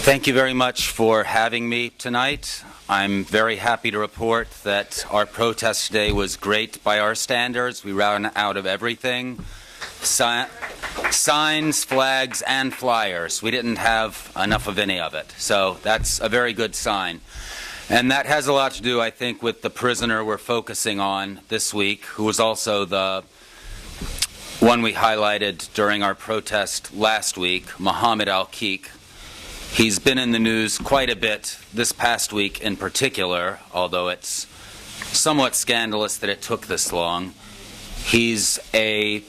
Thank you very much for having me tonight. I'm very happy to report that our protest today was great by our standards. We ran out of everything. Signs, flags, and flyers. We didn't have enough of any of it. So that's a very good sign. And that has a lot to do, I think, with the prisoner we're focusing on this week, who was also the one we highlighted during our protest last week, Mohammed al-Keek. He's been in the news quite a bit this past week in particular, although it's somewhat scandalous that it took this long. He's a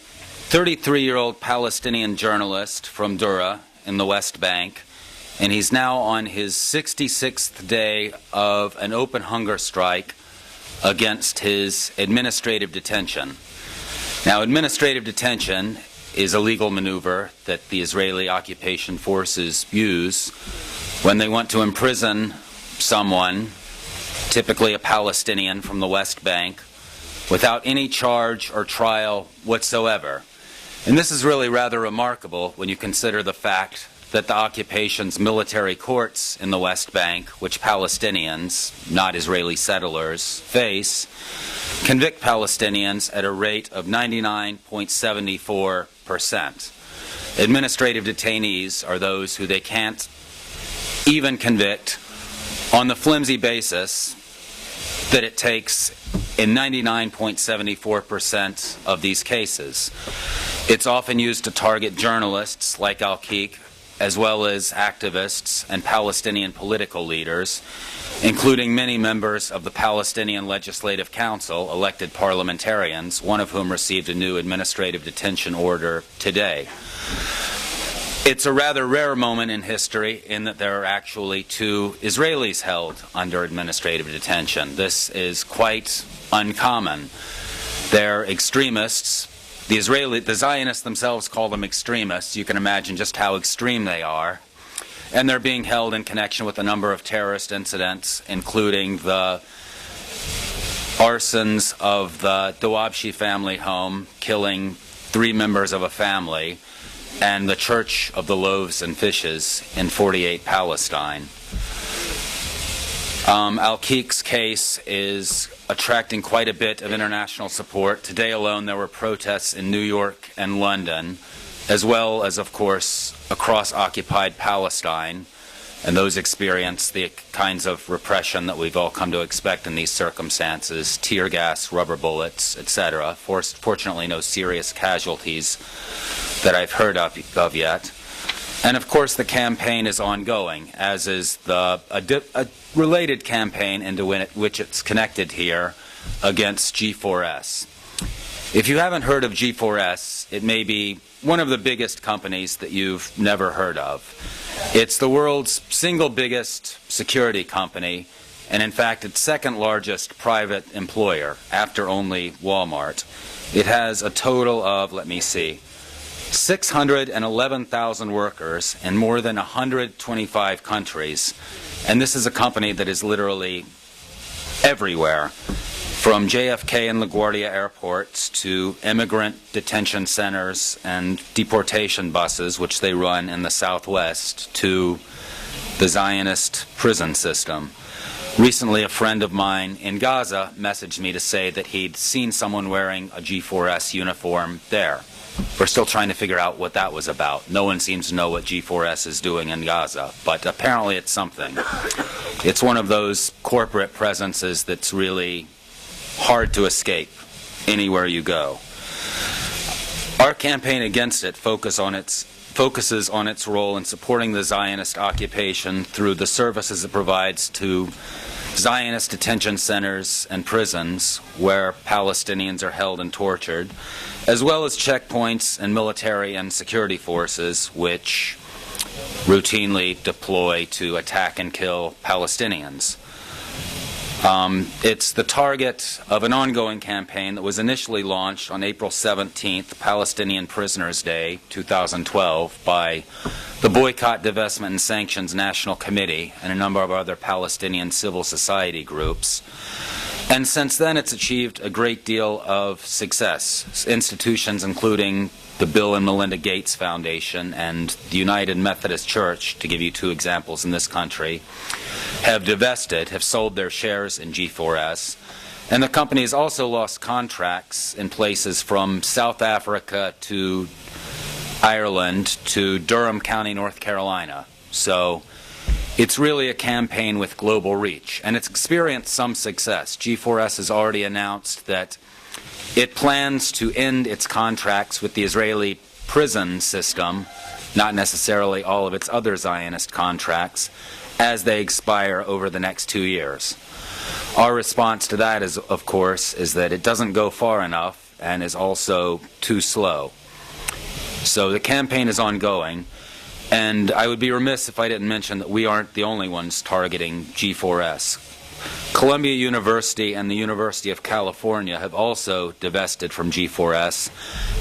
33-year-old Palestinian journalist from Dura in the West Bank, and he's now on his 66th day of an open hunger strike against his administrative detention. Now, administrative detention is a legal maneuver that the Israeli occupation forces use when they want to imprison someone, typically a Palestinian from the West Bank, without any charge or trial whatsoever. And this is really rather remarkable when you consider the fact that the occupation's military courts in the West Bank, which Palestinians, not Israeli settlers, face, convict Palestinians at a rate of 99.74%. Administrative detainees are those who they can't even convict on the flimsy basis that it takes in 99.74% of these cases. It's often used to target journalists like al-Keek, as well as activists and Palestinian political leaders, including many members of the Palestinian Legislative Council, elected parliamentarians, one of whom received a new administrative detention order today. It's a rather rare moment in history in that there are actually two Israelis held under administrative detention. This is quite uncommon. They're extremists. The Zionists themselves call them extremists. You can imagine just how extreme they are. And they're being held in connection with a number of terrorist incidents, including the arsons of the Dawabshi family home, killing 3 members of a family, and the Church of the Loaves and Fishes in 48 Palestine. Al-Keek's case is attracting quite a bit of international support. Today alone there were protests in New York and London, as well as, of course, across occupied Palestine, and those experience the kinds of repression that we've all come to expect in these circumstances: tear gas, rubber bullets, etc. Fortunately, no serious casualties that I've heard of yet. And of course, the campaign is ongoing, as is a related campaign into which it's connected here against G4S. If you haven't heard of G4S, it may be one of the biggest companies that you've never heard of. It's the world's single biggest security company, and in fact its second largest private employer, after only Walmart. It has a total of, 611,000 workers in more than 125 countries. And this is a company that is literally everywhere, from JFK and LaGuardia airports to immigrant detention centers and deportation buses, which they run in the Southwest, to the Zionist prison system. Recently, a friend of mine in Gaza messaged me to say that he'd seen someone wearing a G4S uniform there. We're still trying to figure out what that was about. No one seems to know what G4S is doing in Gaza, but apparently it's something. It's one of those corporate presences that's really hard to escape anywhere you go. Our campaign against it focuses on its role in supporting the Zionist occupation through the services it provides to Zionist detention centers and prisons where Palestinians are held and tortured, as well as checkpoints and military and security forces which routinely deploy to attack and kill Palestinians. It's the target of an ongoing campaign that was initially launched on April 17th, Palestinian Prisoners' Day, 2012, by the Boycott, Divestment, and Sanctions National Committee and a number of other Palestinian civil society groups. And since then, it's achieved a great deal of success. Institutions including the Bill and Melinda Gates Foundation and the United Methodist Church, to give you two examples in this country, have sold their shares in G4S. And the company has also lost contracts in places from South Africa to Ireland to Durham County, North Carolina. So it's really a campaign with global reach, and it's experienced some success. G4S has already announced that it plans to end its contracts with the Israeli prison system, not necessarily all of its other Zionist contracts, as they expire over the next 2 years. Our response to that is, of course, is that it doesn't go far enough and is also too slow. So the campaign is ongoing, and I would be remiss if I didn't mention that we aren't the only ones targeting G4S. Columbia University and the University of California have also divested from G4S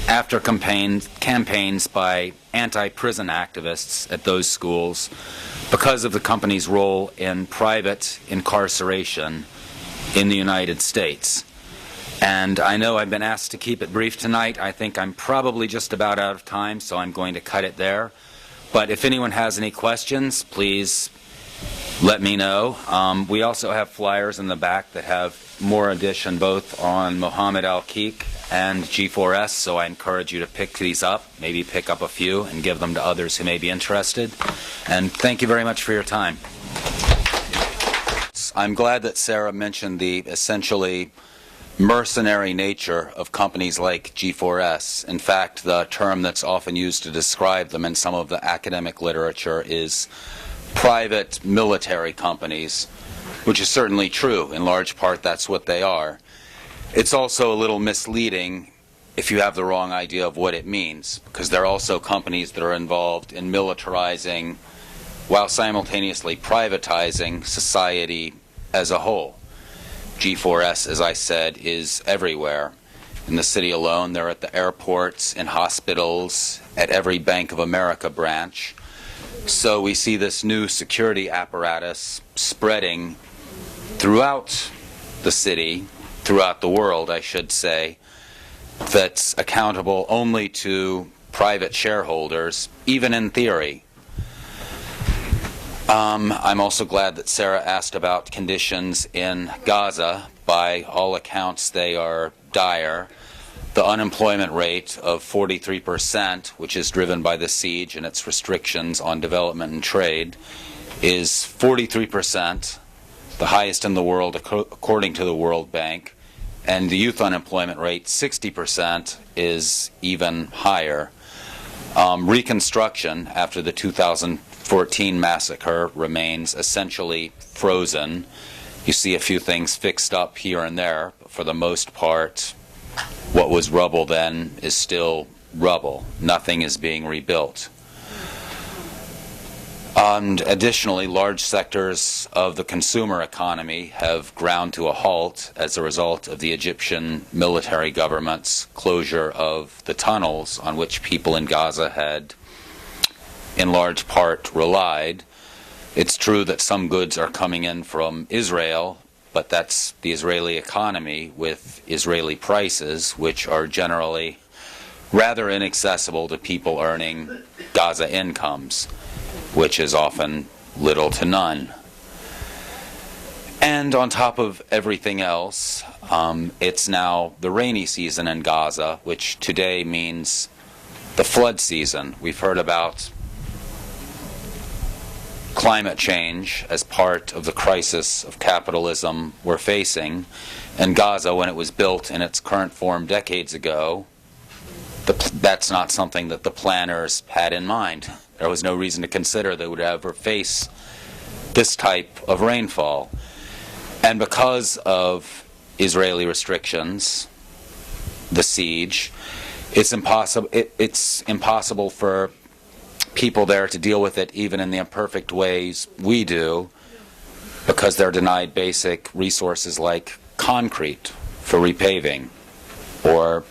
after campaigns by anti-prison activists at those schools because of the company's role in private incarceration in the United States. And I know I've been asked to keep it brief tonight. I think I'm probably just about out of time, so I'm going to cut it there. But if anyone has any questions, please let me know. We also have flyers in the back that have more addition both on Mohammed Al-Keek and G4S, so I encourage you to pick these up, maybe pick up a few and give them to others who may be interested. And thank you very much for your time. I'm glad that Sarah mentioned the essentially mercenary nature of companies like G4S. In fact, the term that's often used to describe them in some of the academic literature is private military companies, which is certainly true. In large part, that's what they are. It's also a little misleading if you have the wrong idea of what it means, because they're also companies that are involved in militarizing while simultaneously privatizing society as a whole. G4S, as I said, is everywhere. In the city alone, they're at the airports, in hospitals, at every Bank of America branch. So we see this new security apparatus spreading throughout the city, throughout the world, I should say, that's accountable only to private shareholders, even in theory. I'm also glad that Sarah asked about conditions in Gaza. By all accounts, they are dire. The unemployment rate of 43%, which is driven by the siege and its restrictions on development and trade, is 43%, the highest in the world according to the World Bank. And the youth unemployment rate, 60%, is even higher. Reconstruction after the 2014 massacre remains essentially frozen. You see a few things fixed up here and there, but for the most part, what was rubble then is still rubble. Nothing is being rebuilt. And additionally, large sectors of the consumer economy have ground to a halt as a result of the Egyptian military government's closure of the tunnels on which people in Gaza had in large part relied. It's true that some goods are coming in from Israel, but that's the Israeli economy with Israeli prices, which are generally rather inaccessible to people earning Gaza incomes, which is often little to none. And on top of everything else, it's now the rainy season in Gaza, which today means the flood season. We've heard about climate change as part of the crisis of capitalism we're facing. And Gaza, when it was built in its current form decades ago, that's not something that the planners had in mind. There was no reason to consider they would ever face this type of rainfall. And because of Israeli restrictions, the siege, it's impossible for people there to deal with it even in the imperfect ways we do, because they're denied basic resources like concrete for repaving or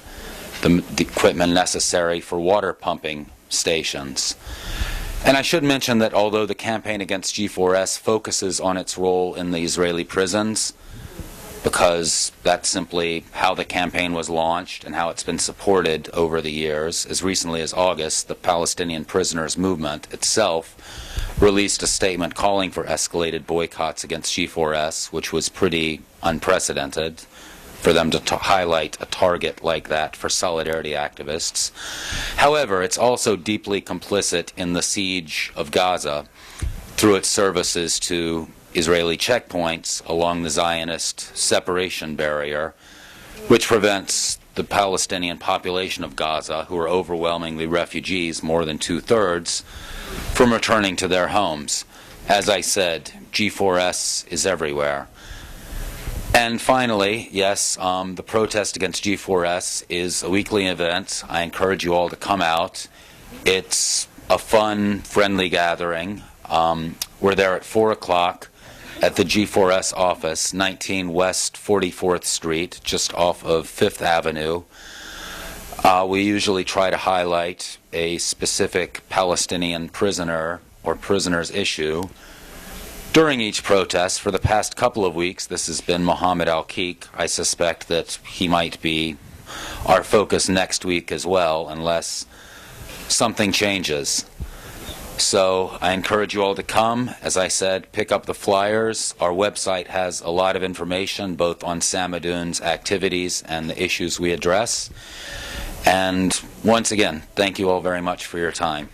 the equipment necessary for water pumping stations. And I should mention that although the campaign against G4S focuses on its role in the Israeli prisons, because that's simply how the campaign was launched and how it's been supported over the years. As recently as August, the Palestinian prisoners movement itself released a statement calling for escalated boycotts against G4S, which was pretty unprecedented for them to highlight a target like that for solidarity activists. However, it's also deeply complicit in the siege of Gaza through its services to Israeli checkpoints along the Zionist separation barrier, which prevents the Palestinian population of Gaza, who are overwhelmingly refugees, more than two-thirds, from returning to their homes. As I said, G4S is everywhere. And finally, yes, the protest against G4S is a weekly event. I encourage you all to come out. It's a fun, friendly gathering. We're there at 4 o'clock at the G4S office, 19 West 44th Street, just off of 5th Avenue. We usually try to highlight a specific Palestinian prisoner or prisoner's issue during each protest. For the past couple of weeks, this has been Mohammed al-Keek. I suspect that he might be our focus next week as well, unless something changes. So I encourage you all to come. As I said, pick up the flyers. Our website has a lot of information, both on Samadoun's activities and the issues we address. And once again, thank you all very much for your time.